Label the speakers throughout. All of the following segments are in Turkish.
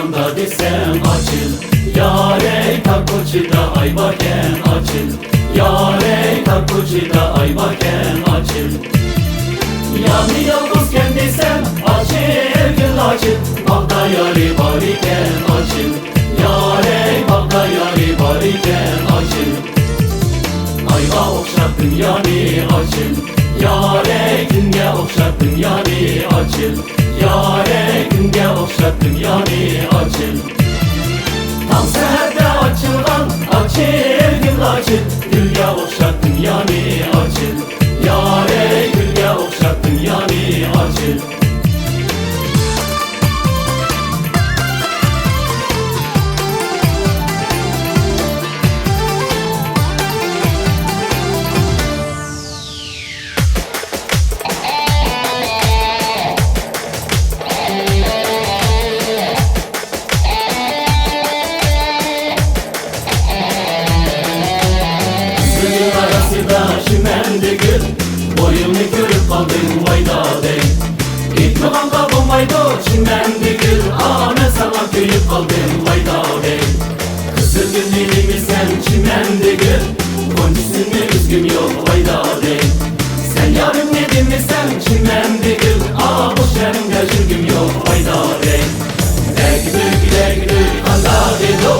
Speaker 1: anda desem açıl. Yare takoçida ay baken açıl. Yare takoçida ay baken açıl. Yani yalnızken desem açıl gül açıl. Bakta yari bariken açıl. Yare bakta yari bariken açıl. Ayva okşattın yani açıl. Yare günge okşattın yani açıl. Yare günge okşattın yani açıl. Tam seherde açılgan açıl gül açıl. Gülge okşattın yani açıl. Yare gülge okşattın yani açıl. Şimendi gül, boyunu görüp kaldın vayda dey. Gitme kanka bombaydo, şimendi gül, ne sana köyüp kaldın vayda dey. Kızıl güllerimi sen şimendi gül, koncusunu üzgün yok vayda dey. Sen yarım nedin mi sen şimendi gül, boş yerimde jürgüm yok vayda dey. Gide gide kanda dedo,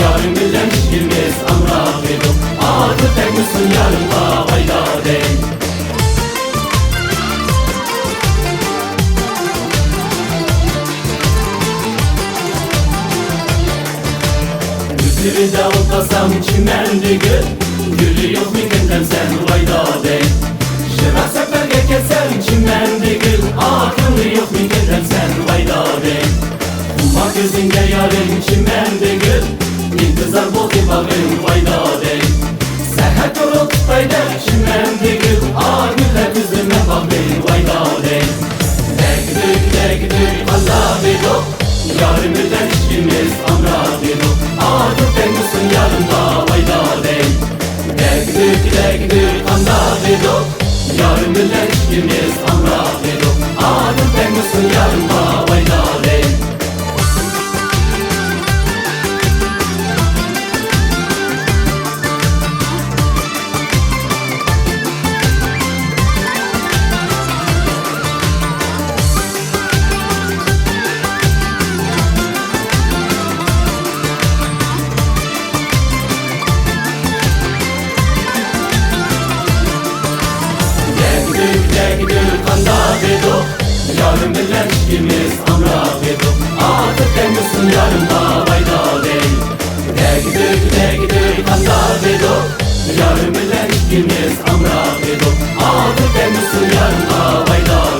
Speaker 1: yarım gülden girmez amra dedo. Adı tek misin yarımda vayda dey. Yüzleri de otlasam çimendi gül, gülü yok mi kendem sen vayda dey. Şırak seferge kesem çimendi gül, akıllı yok mi kendem sen vayda dey. Umma gözünde yarım çimendi gül, intizar bol ki bağın vayda dey. Seher çoğul tutaydı şimendi gül, güller yüzüme bağın vayda dey. Degdük Allah bido, yarım gülden işkimiz amra bido. Dur tek misin yarımda vayda dey. Degdük Allah bido, yarım gülden işkimiz amra bido. Dur tek misin yarımda vayda dey. Degdük kanda bedo, yarım bilen işkimiz amra bedo. Atıp temizsin yarımda vayda dey. Degdük kanda bedo, yarım bilen işkimiz amra bedo. Atıp temizsin yarımda vayda dey.